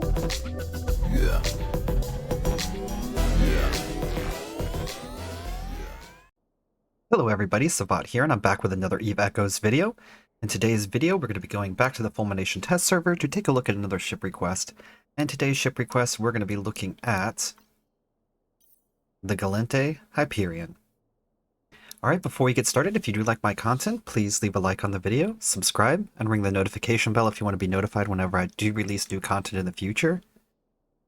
Yeah. Hello everybody, Savat here, and I'm back with another Eve Echoes video. In today's video, we're going to be going back to the Fulmination test server to take a look at another ship request. And today's ship request, we're going to be looking at the Galente Hyperion. Alright, before we get started, if you do like my content, please leave a like on the video, subscribe, and ring the notification bell if you want to be notified whenever I do release new content in the future.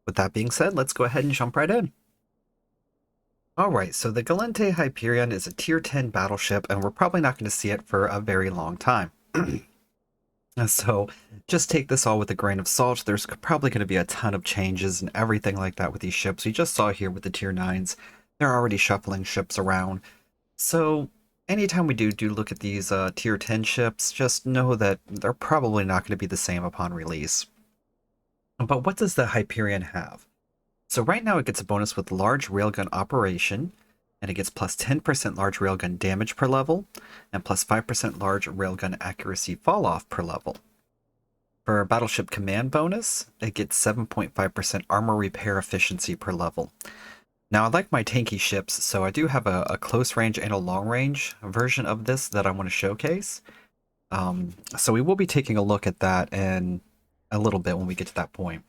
With that being said, let's go ahead and jump right in. Alright, so the Galente Hyperion is a tier 10 battleship, and we're probably not going to see it for a very long time. So just take this all with a grain of salt. There's probably going to be a ton of changes and everything like that with these ships. We just saw here with the tier 9s, they're already shuffling ships around. So anytime we do look at these tier 10 ships, just know that they're probably not going to be the same upon release. But what does the Hyperion have? So right now it gets a bonus with large railgun operation, and it gets plus 10% large railgun damage per level, and plus 5% large railgun accuracy falloff per level. For battleship command bonus, it gets 7.5% armor repair efficiency per level. Now I like my tanky ships, so I do have a close range and a long range version of this that I want to showcase. So we will be taking a look at that in a little bit when we get to that point.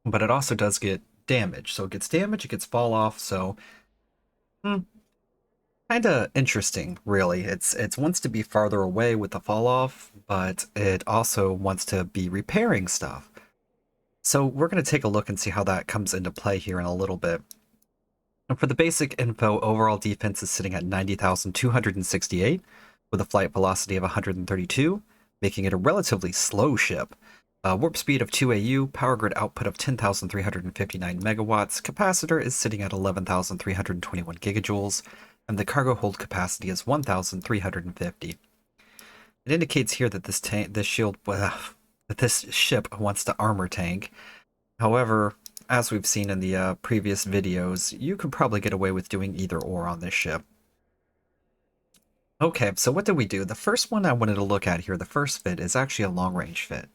But it also does get damage. So it gets damage, it gets fall off, so kind of interesting, really. It wants to be farther away with the fall off, but it also wants to be repairing stuff. So we're going to take a look and see how that comes into play here in a little bit. And for the basic info, overall defense is sitting at 90,268 with a flight velocity of 132, making it a relatively slow ship. Warp speed of 2 AU, power grid output of 10,359 megawatts, capacitor is sitting at 11,321 gigajoules, and the cargo hold capacity is 1,350. It indicates here that this ship wants to armor tank. However, as we've seen in the previous videos, you could probably get away with doing either or on this ship. Okay, so what did we do? The first one I wanted to look at here, the first fit, is actually a long-range fit.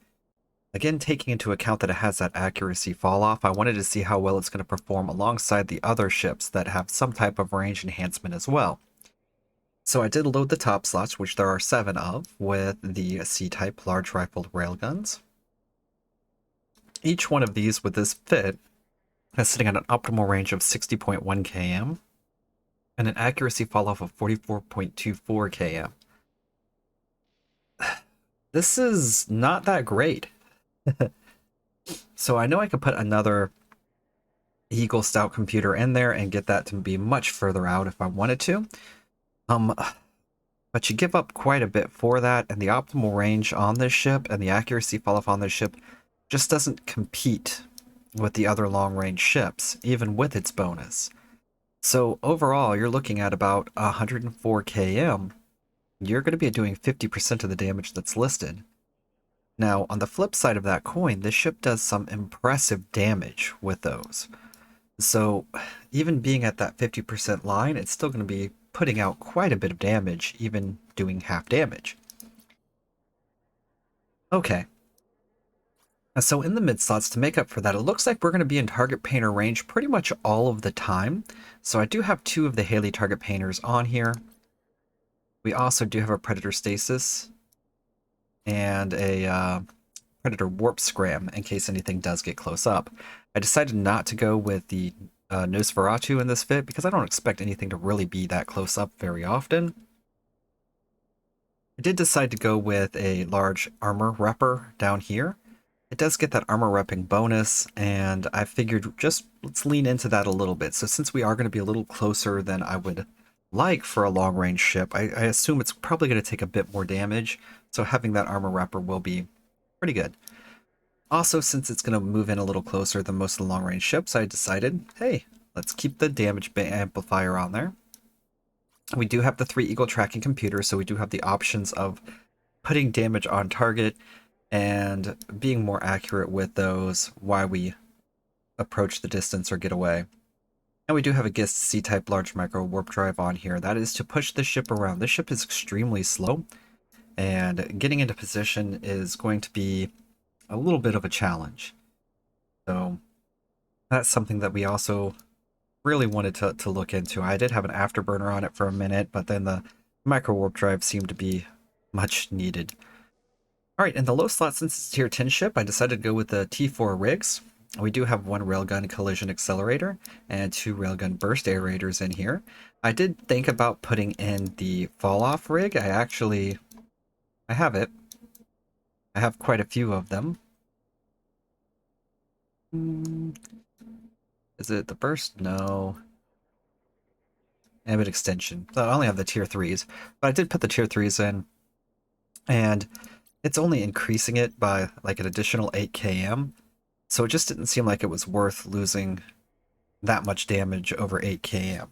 Again, taking into account that it has that accuracy fall-off, I wanted to see how well it's going to perform alongside the other ships that have some type of range enhancement as well. So I did load the top slots, which there are 7 of, with the C-type large rifled railguns. Each one of these with this fit is sitting at an optimal range of 60.1 km and an accuracy fall-off of 44.24 km. This is not that great. So I know I could put another Eagle Stout computer in there and get that to be much further out if I wanted to. But you give up quite a bit for that, and the optimal range on this ship and the accuracy fall-off on this ship just doesn't compete with the other long-range ships, even with its bonus. So overall, you're looking at about 104 km. You're going to be doing 50% of the damage that's listed. Now, on the flip side of that coin, this ship does some impressive damage with those. So, even being at that 50% line, it's still going to be putting out quite a bit of damage, even doing half damage. Okay. So in the mid slots, to make up for that, it looks like we're going to be in target painter range pretty much all of the time. So I do have 2 of the Haley target painters on here. We also do have a Predator Stasis and a Predator Warp Scram in case anything does get close up. I decided not to go with the Nosferatu in this fit because I don't expect anything to really be that close up very often. I did decide to go with a large armor repper down here. It does get that armor repping bonus, and I figured just let's lean into that a little bit. So since we are going to be a little closer than I would like for a long-range ship, I assume it's probably going to take a bit more damage, so having that armor wrapper will be pretty good. Also, since it's going to move in a little closer than most of the long-range ships, I decided, hey, let's keep the damage amplifier on there. We do have the 3 Eagle tracking computers, so we do have the options of putting damage on target and being more accurate with those while we approach the distance or get away. And we do have a GIST C-type large micro warp drive on here. That is to push the ship around. This ship is extremely slow, and getting into position is going to be a little bit of a challenge. So that's something that we also really wanted to look into. I did have an afterburner on it for a minute, but then the micro warp drive seemed to be much needed. All right, in the low slot, since it's tier 10 ship, I decided to go with the T4 rigs. We do have one railgun collision accelerator and two railgun burst aerators in here. I did think about putting in the fall off rig. I have it. I have quite a few of them. Is it the burst? No. Ambit extension. So I only have the tier 3s, but I did put the tier 3s in, and it's only increasing it by like an additional 8 km, so it just didn't seem like it was worth losing that much damage over 8 km.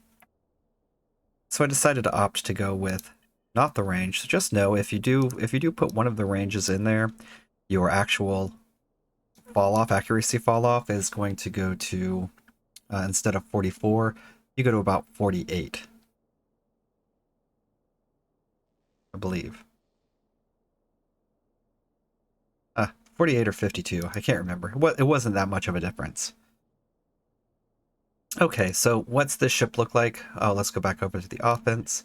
So I decided to opt to go with not the range. So just know if you do put one of the ranges in there, your actual accuracy fall off is going to go to instead of 44, you go to about 48, I believe. 48 or 52, I can't remember. It wasn't that much of a difference. Okay, so what's this ship look like? Oh, let's go back over to the offense.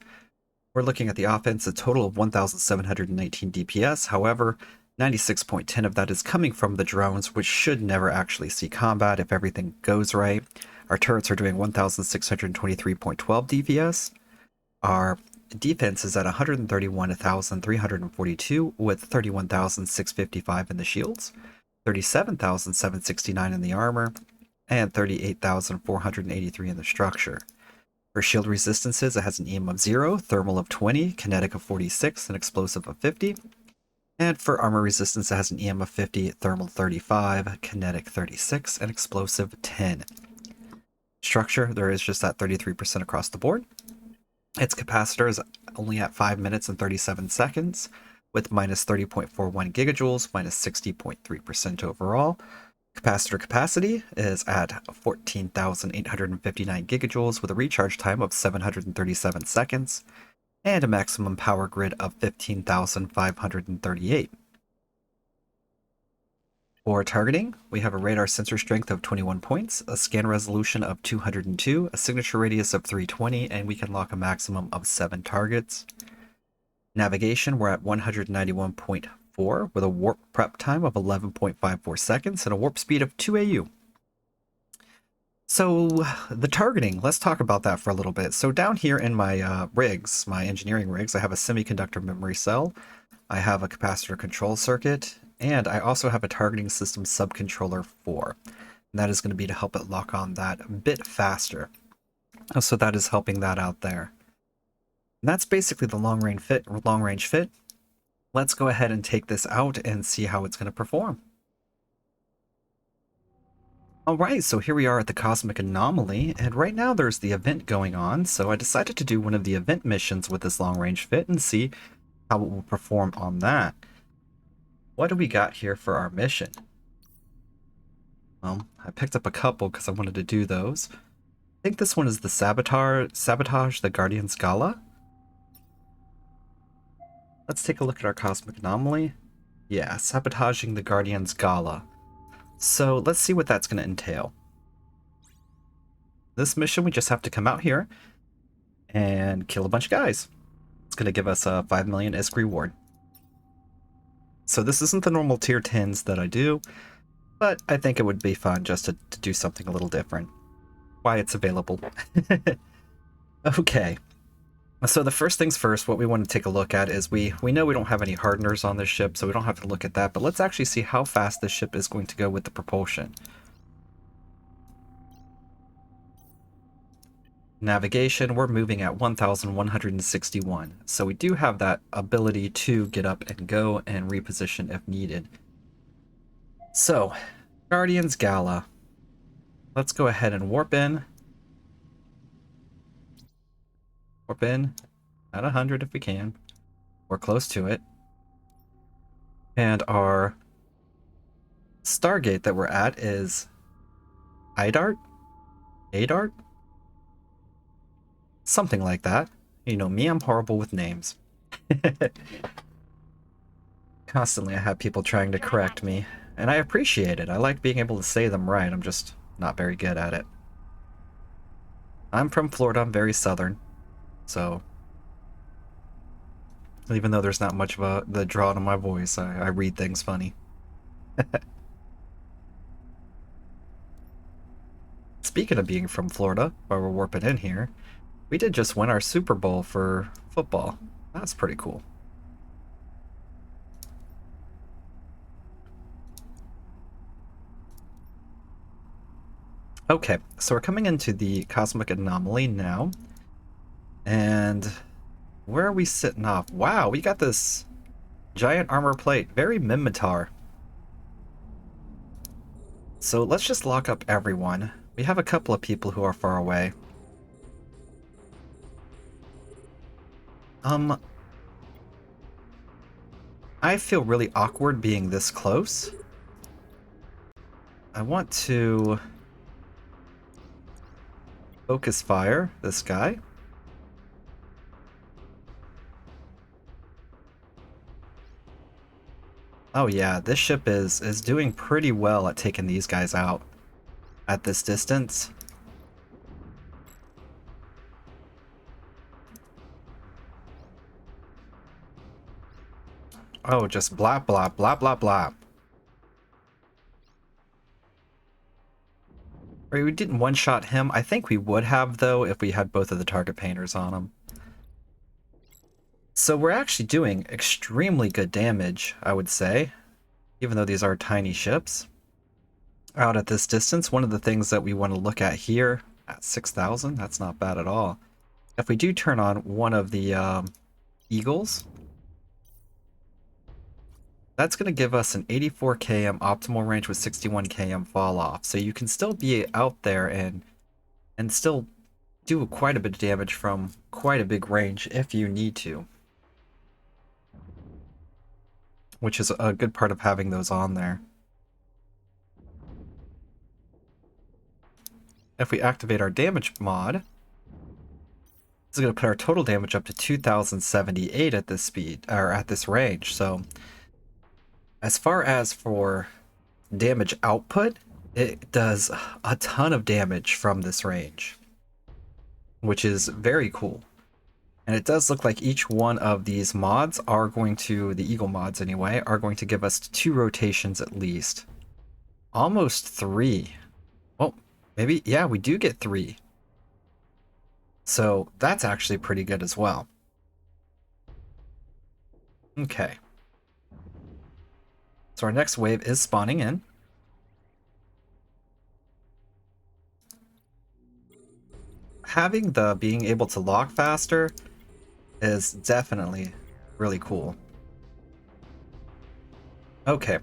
We're looking at the offense, a total of 1,719 DPS. However, 96.10 of that is coming from the drones, which should never actually see combat if everything goes right. Our turrets are doing 1,623.12 DPS. Our defense is at 131,342 with 31,655 in the shields, 37,769 in the armor, and 38,483 in the structure. For shield resistances, it has an EM of 0, thermal of 20, kinetic of 46, and explosive of 50. And for armor resistance, it has an EM of 50, thermal 35, kinetic 36, and explosive 10. Structure, there is just that 33% across the board. Its capacitor is only at 5 minutes and 37 seconds, with minus 30.41 gigajoules, minus 60.3% overall. Capacitor capacity is at 14,859 gigajoules with a recharge time of 737 seconds and a maximum power grid of 15,538. For targeting, we have a radar sensor strength of 21 points, a scan resolution of 202, a signature radius of 320, and we can lock a maximum of 7 targets. Navigation, we're at 191.4 with a warp prep time of 11.54 seconds and a warp speed of 2 AU. So the targeting, let's talk about that for a little bit. So down here in my rigs, my engineering rigs, I have a semiconductor memory cell, I have a capacitor control circuit, and I also have a targeting system subcontroller 4. And that is going to be to help it lock on that a bit faster. So that is helping that out there. And that's basically the long range fit. Let's go ahead and take this out and see how it's going to perform. Alright, so here we are at the Cosmic Anomaly, and right now there's the event going on, so I decided to do one of the event missions with this long range fit and see how it will perform on that. What do we got here for our mission? Well, I picked up a couple because I wanted to do those. I think this one is the Sabotage the Guardian's Gala. Let's take a look at our Cosmic Anomaly. Yeah, Sabotaging the Guardian's Gala. So let's see what that's going to entail. This mission, we just have to come out here and kill a bunch of guys. It's going to give us a 5 million ISK reward. So this isn't the normal tier 10s that I do, but I think it would be fun just to do something a little different. Why it's available. Okay. So the first things first, what we want to take a look at is we know we don't have any hardeners on this ship, so we don't have to look at that, but let's actually see how fast this ship is going to go with the propulsion. Navigation, we're moving at 1,161, so we do have that ability to get up and go and reposition if needed. So, Guardian's Gala. Let's go ahead and warp in. Warp in at 100 if we can. We're close to it. And our Stargate that we're at is IDART? ADART? Something like that. You know me, I'm horrible with names. Constantly I have people trying to correct me, and I appreciate it. I like being able to say them right. I'm just not very good at it. I'm from Florida. I'm very southern, so even though there's not much of the draw to my voice, I read things funny. Speaking of being from Florida, while we're warping in here, we did just win our Super Bowl for football. That's pretty cool. Okay, so we're coming into the Cosmic Anomaly now. And where are we sitting off? Wow, we got this giant armor plate. Very Minmatar. So let's just lock up everyone. We have a couple of people who are far away. I feel really awkward being this close. I want to focus fire this guy. Oh yeah, this ship is doing pretty well at taking these guys out at this distance. Oh, just blah blah blah blah blah. Right, we didn't one-shot him. I think we would have, though, if we had both of the target painters on him. So we're actually doing extremely good damage, I would say, even though these are tiny ships. Out at this distance, one of the things that we want to look at here, at 6,000, that's not bad at all. If we do turn on one of the Eagles, that's going to give us an 84 km optimal range with 61 km fall off. So you can still be out there and still do quite a bit of damage from quite a big range if you need to. Which is a good part of having those on there. If we activate our damage mod, this is going to put our total damage up to 2078 at this speed, or at this range. So as far as for damage output, it does a ton of damage from this range, which is very cool. And it does look like each one of these mods are going to, the Eagle mods anyway, are going to give us 2 rotations at least. Almost 3. Well, maybe, yeah, we do get 3. So that's actually pretty good as well. Okay. So our next wave is spawning in. Having the being able to lock faster is definitely really cool. Okay,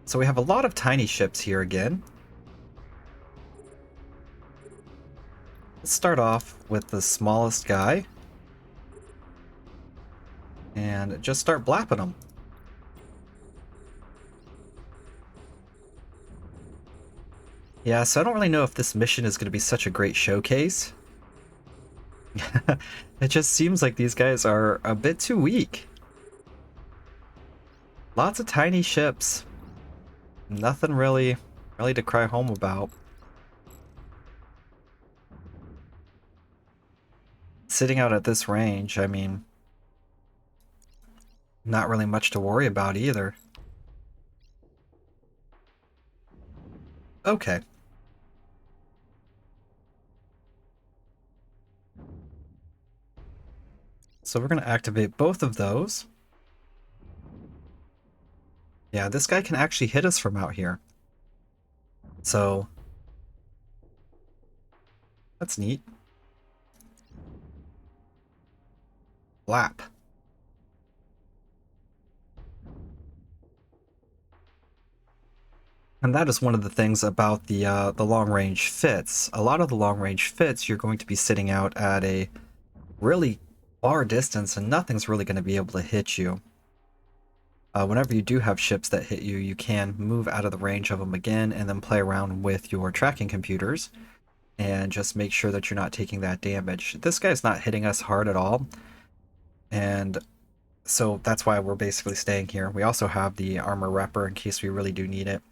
so we have a lot of tiny ships here again. Let's start off with the smallest guy. And just start blapping them. Yeah, so I don't really know if this mission is going to be such a great showcase. It just seems like these guys are a bit too weak. Lots of tiny ships. Nothing really to cry home about. Sitting out at this range, I mean, not really much to worry about either. Okay. So we're going to activate both of those. Yeah, this guy can actually hit us from out here. So that's neat. Blap. And that is one of the things about the long-range fits. A lot of the long-range fits, you're going to be sitting out at a really far distance, and nothing's really going to be able to hit you. Whenever you do have ships that hit you, you can move out of the range of them again, and then play around with your tracking computers, and just make sure that you're not taking that damage. This guy's not hitting us hard at all, and so that's why we're basically staying here. We also have the armor repper in case we really do need it.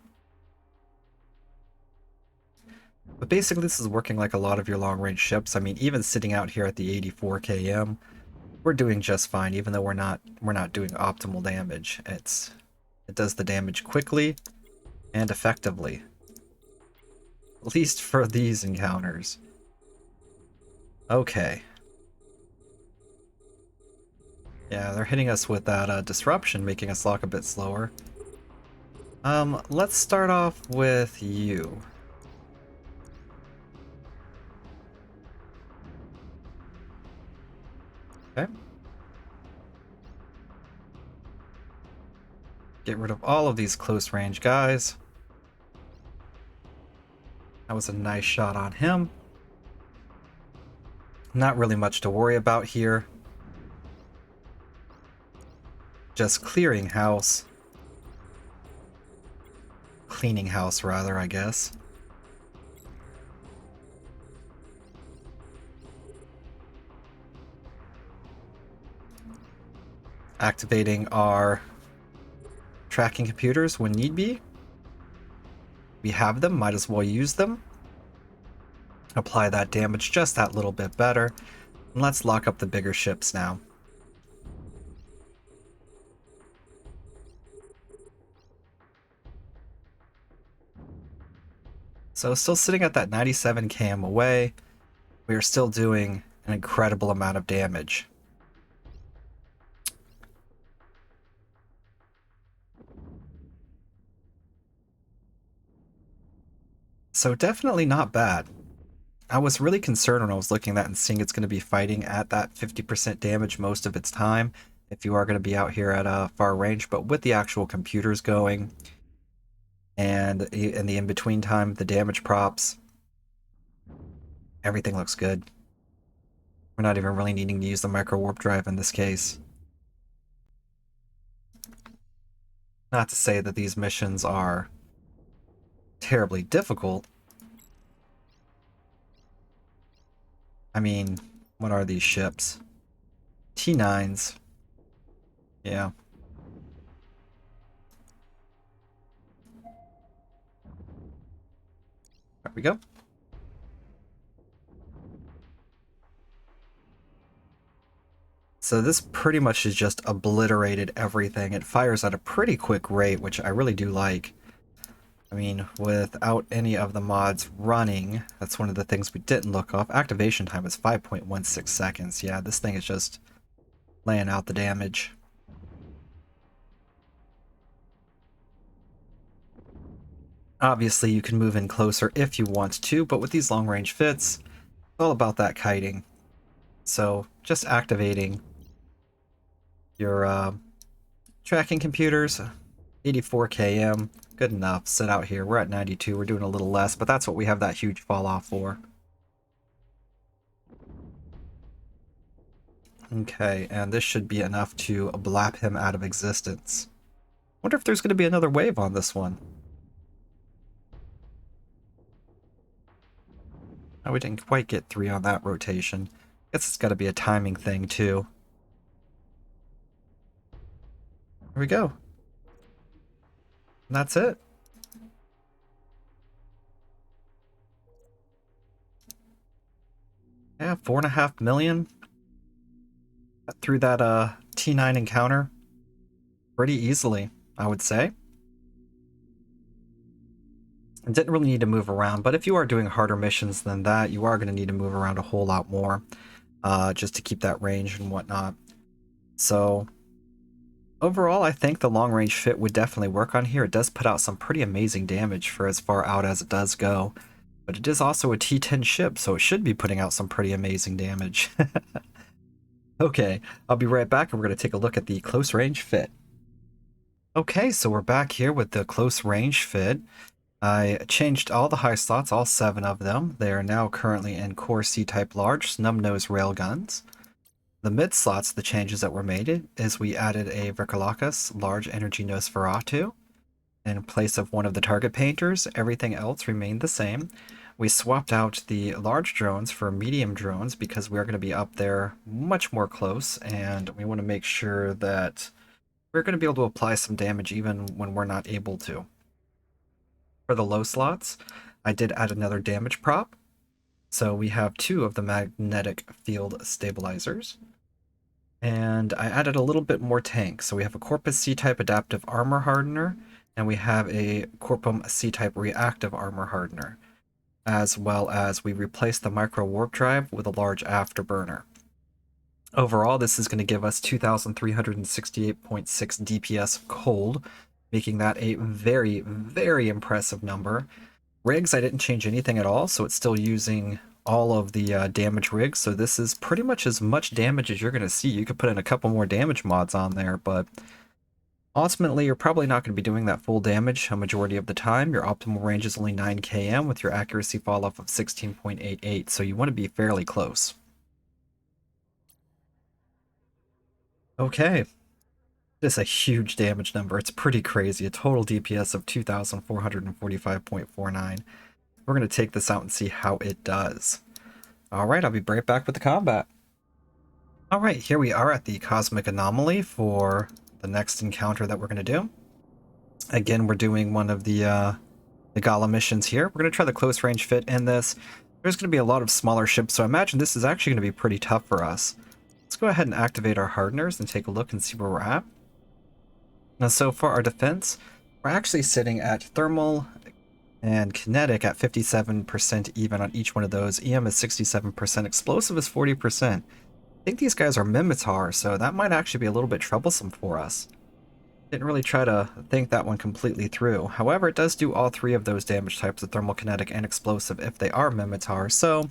But basically this is working like a lot of your long-range ships. I mean, even sitting out here at the 84 km, we're doing just fine, even though we're not doing optimal damage. It does the damage quickly and effectively. At least for these encounters. Okay. Yeah, they're hitting us with that disruption, making us lock a bit slower. Let's start off with you. Okay. Get rid of all of these close range guys. That was a nice shot on him. Not really much to worry about here. Just clearing house. Cleaning house, rather, I guess. Activating our tracking computers when need be. We have them, might as well use them. Apply that damage just that little bit better. And let's lock up the bigger ships now. So still sitting at that 97 km away, we are still doing an incredible amount of damage. So definitely not bad. I was really concerned when I was looking at that and seeing it's going to be fighting at that 50% damage most of its time if you are going to be out here at a far range, but with the actual computers going and in the in-between time, the damage props, everything looks good. We're not even really needing to use the micro warp drive in this case. Not to say that these missions are terribly difficult. I mean, what are these ships? T9s. Yeah. There we go. So this pretty much has just obliterated everything. It fires at a pretty quick rate, which I really do like. I mean, without any of the mods running, that's one of the things we didn't look off. Activation time is 5.16 seconds. Yeah, this thing is just laying out the damage. Obviously, you can move in closer if you want to, but with these long-range fits, it's all about that kiting. So, just activating your tracking computers, 84 km, good enough. Sit out here. We're at 92. We're doing a little less, but that's what we have that huge fall off for. Okay, and this should be enough to blap him out of existence. Wonder if there's going to be another wave on this one. Oh, we didn't quite get 3 on that rotation. Guess it's got to be a timing thing, too. Here we go. And that's it. Yeah, 4.5 million. Got through that T9 encounter pretty easily, I would say. Didn't really need to move around, but if you are doing harder missions than that, you are going to need to move around a whole lot more just to keep that range and whatnot. So overall, I think the long range fit would definitely work on here. It does put out some pretty amazing damage for as far out as it does go, but it is also a T10 ship, so it should be putting out some pretty amazing damage. Okay, I'll be right back and we're going to take a look at the close range fit. Okay, so we're back here with the close range fit. I changed all the high slots, all 7 of them. They are now currently in Core C-type large snub-nose railguns. The mid slots, the changes that were made is we added a Verkalakas large energy Nosferatu in place of one of the target painters. Everything else remained the same. We swapped out the large drones for medium drones because we're going to be up there much more close, and we want to make sure that we're going to be able to apply some damage even when we're not able to. For the low slots, I did add another damage prop. So we have 2 of the magnetic field stabilizers. And I added a little bit more tank. So we have a Corpus C-type adaptive armor hardener, and we have a Corpum C-type reactive armor hardener, as well as we replaced the micro warp drive with a large afterburner. Overall, this is going to give us 2,368.6 DPS cold, making that a very, very impressive number. Rigs, I didn't change anything at all, so it's still using all of the damage rigs, so this is pretty much as much damage as you're going to see. You could put in a couple more damage mods on there, but ultimately you're probably not going to be doing that full damage a majority of the time. Your optimal range is only 9 km with your accuracy falloff of 16.88, so you want to be fairly close. Okay. This is a huge damage number. It's pretty crazy. A total DPS of 2,445.49. We're going to take this out and see how it does. Alright, I'll be right back with the combat. Alright, here we are at the Cosmic Anomaly for the next encounter that we're going to do. Again, we're doing one of the Gala missions here. We're going to try the close range fit in this. There's going to be a lot of smaller ships, so I imagine this is actually going to be pretty tough for us. Let's go ahead and activate our hardeners and take a look and see where we're at. Now, so for our defense, we're actually sitting at thermal and kinetic at 57% even on each one of those. EM is 67%, explosive is 40%. I think these guys are Mimitar, so that might actually be a little bit troublesome for us. Didn't really try to think that one completely through. However, it does do all 3 of those damage types of thermal, kinetic, and explosive if they are Mimitar, so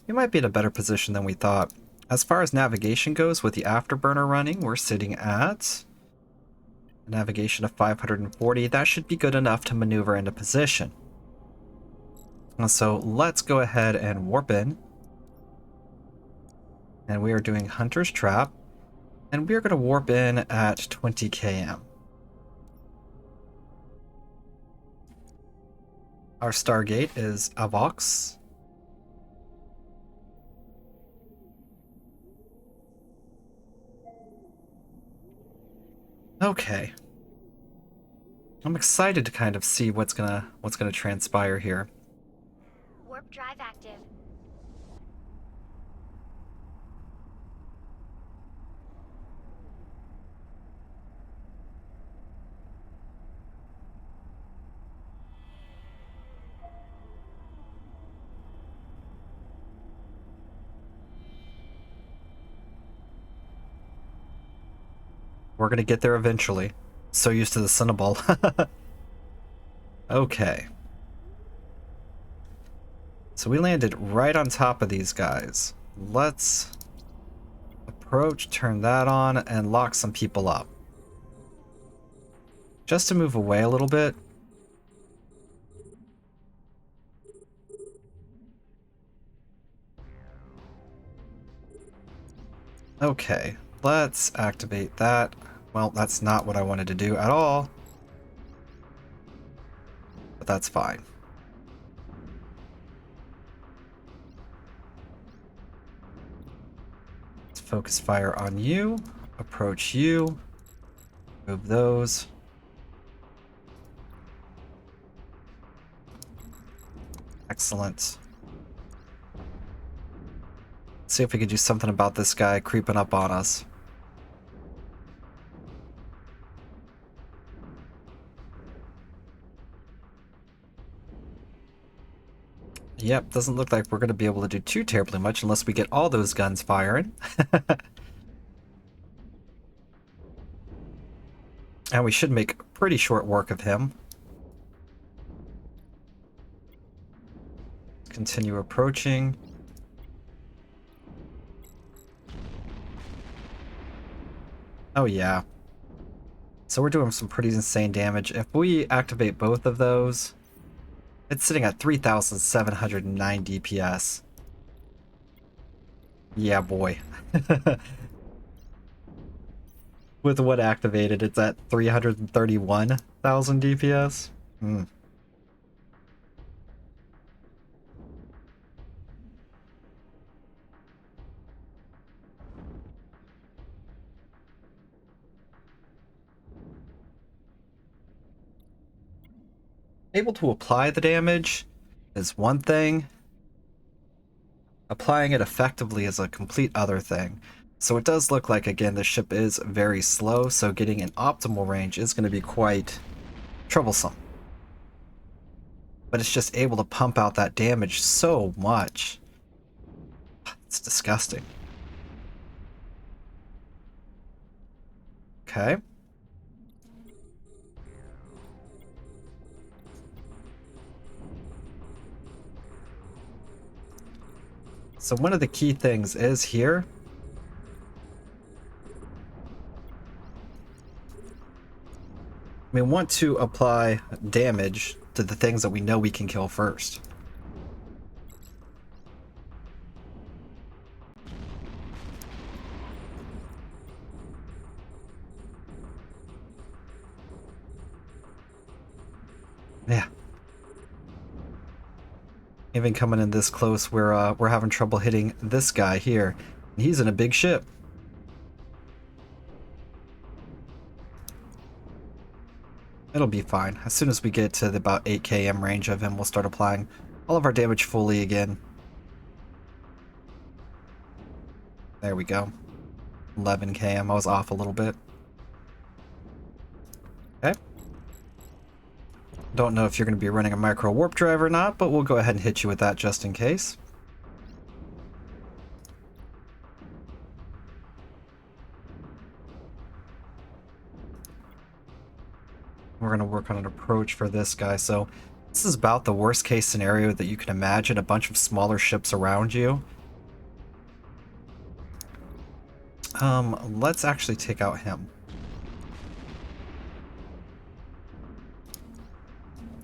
we might be in a better position than we thought. As far as navigation goes, with the afterburner running, we're sitting at a navigation of 540. That should be good enough to maneuver into position. So let's go ahead and warp in. And we are doing Hunter's Trap. And we are going to warp in at 20 km. Our Stargate is Avox. Okay. I'm excited to kind of see what's gonna transpire here. Warp drive active. We're gonna get there eventually. So used to the Cinnaball. Okay. So we landed right on top of these guys. Let's approach, turn that on, and lock some people up. Just to move away a little bit. Okay, let's activate that. Well, that's not what I wanted to do at all. But that's fine. Let's focus fire on you. Approach you. Move those. Excellent. Let's see if we can do something about this guy creeping up on us. Yep, doesn't look like we're going to be able to do too terribly much unless we get all those guns firing. And we should make pretty short work of him. Continue approaching. Oh yeah. So we're doing some pretty insane damage. If we activate both of those, it's sitting at 3,709 DPS. Yeah, boy. With what activated, it's at 331,000 DPS. Able to apply the damage. is one thing. Applying it effectively is a complete other thing. So it does look like, again, the ship is very slow, so getting an optimal range is going to be quite troublesome. But it's just able to pump out that damage so much. It's disgusting. Okay. So one of the key things is here. We want to apply damage to the things that we know we can kill first. Yeah. Even coming in this close, we're having trouble hitting this guy here. He's in a big ship. It'll be fine. As soon as we get to the about 8 km range of him, we'll start applying all of our damage fully again. There we go. 11 km. I was off a little bit. Okay. Don't know if you're going to be running a micro warp drive or not, but we'll go ahead and hit you with that just in case. We're going to work on an approach for this guy. So this is about the worst case scenario that you can imagine. A bunch of smaller ships around you. Let's actually take out him.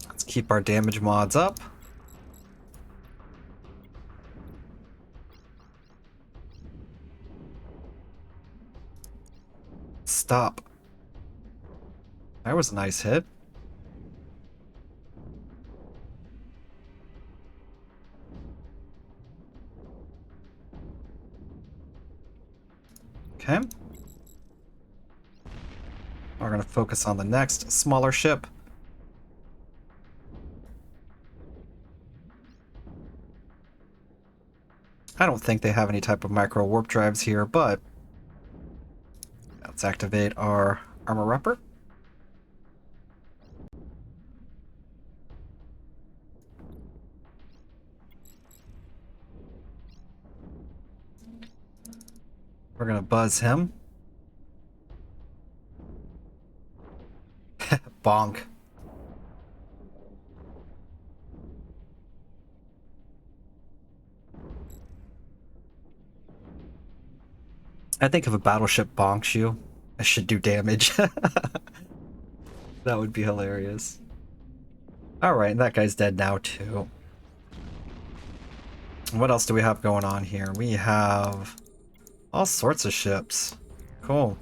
Let's keep our damage mods up. Stop. That was a nice hit. Okay. We're going to focus on the next smaller ship. I don't think they have any type of micro warp drives here, but let's activate our armor repper. We're going to buzz him. Bonk. I think if a battleship bonks you, it should do damage. That would be hilarious. Alright, that guy's dead now too. What else do we have going on here? We have all sorts of ships. Cool.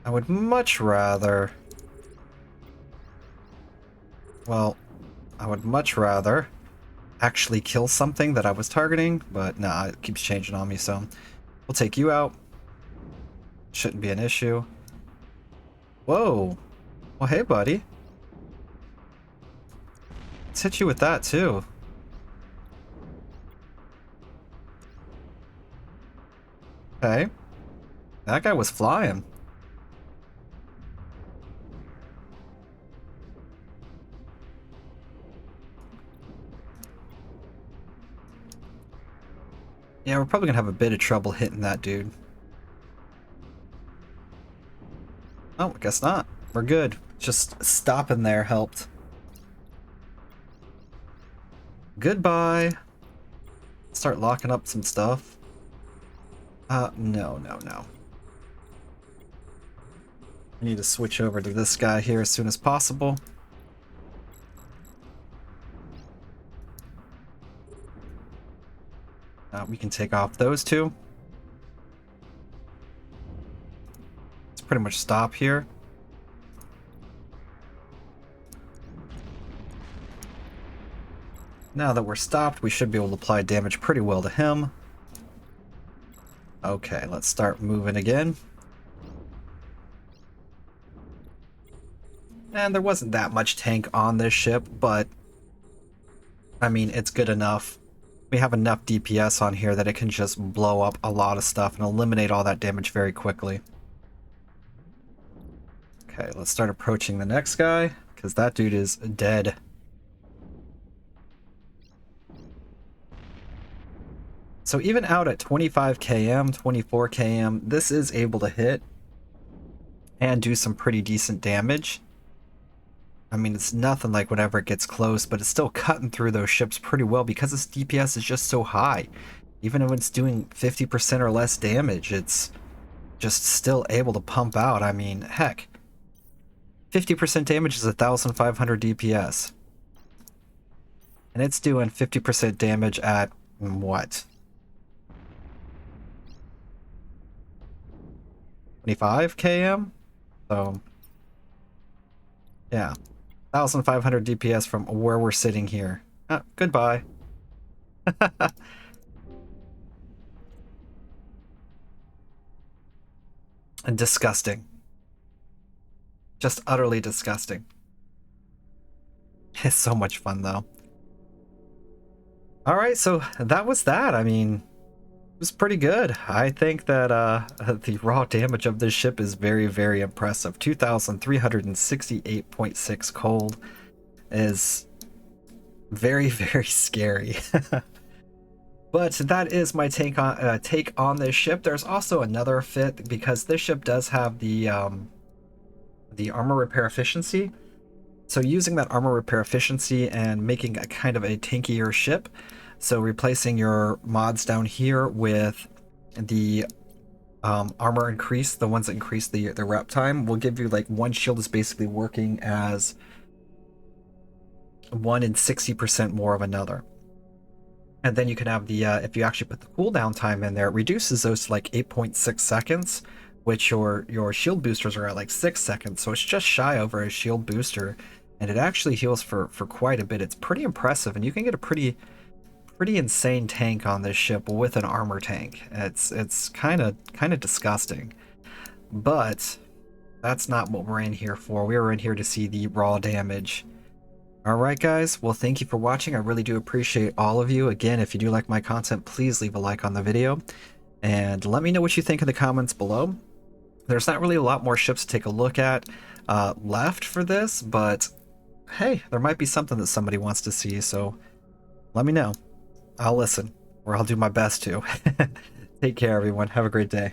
I would much rather... Well, I would much rather actually kill something that I was targeting, but nah, it keeps changing on me, so we'll take you out. Shouldn't be an issue. Whoa. Well, hey, buddy. Let's hit you with that, too. Okay. That guy was flying. Yeah, we're probably gonna have a bit of trouble hitting that dude. Oh, I guess not. We're good. Just stopping there helped. Goodbye. Start locking up some stuff. No. I need to switch over to this guy here as soon as possible. We can take off those two. Let's pretty much stop here. Now that we're stopped, we should be able to apply damage pretty well to him. Okay, let's start moving again. And there wasn't that much tank on this ship, but I mean, it's good enough. We have enough DPS on here that it can just blow up a lot of stuff and eliminate all that damage very quickly. Okay, let's start approaching the next guy, because that dude is dead. So even out at 25 km, 24 km, this is able to hit and do some pretty decent damage. I mean, it's nothing like whenever it gets close, but it's still cutting through those ships pretty well because its DPS is just so high. Even when it's doing 50% or less damage, it's just still able to pump out. I mean, heck, 50% damage is 1,500 DPS. And it's doing 50% damage at, what? 25 km? So, yeah. 1,500 DPS from where we're sitting here. Goodbye. And disgusting. Just utterly disgusting. It's so much fun, though. Alright, so that was that. I mean, it was pretty good. I think that the raw damage of this ship is very, very impressive. 2,368.6 cold is very, very scary. But that is my take on this ship. There's also another fit because this ship does have the armor repair efficiency. So using that armor repair efficiency and making a kind of a tankier ship, so replacing your mods down here with the armor increase, the ones that increase the rep time, will give you like one shield is basically working as 1 in 60% more of another. And then you can have the, if you actually put the cooldown time in there, it reduces those to like 8.6 seconds, which your shield boosters are at like 6 seconds. So it's just shy over a shield booster, and it actually heals for quite a bit. It's pretty impressive, and you can get a pretty insane tank on this ship with an armor tank. It's kind of disgusting, but that's not what we're in here for. We were in here to see the raw damage. Alright guys, well thank you for watching. I really do appreciate all of you. Again, if you do like my content, please leave a like on the video and let me know what you think in the comments below. There's not really a lot more ships to take a look at left for this, but hey, there might be something that somebody wants to see, so let me know. I'll listen, or I'll do my best to. Take care everyone, have a great day.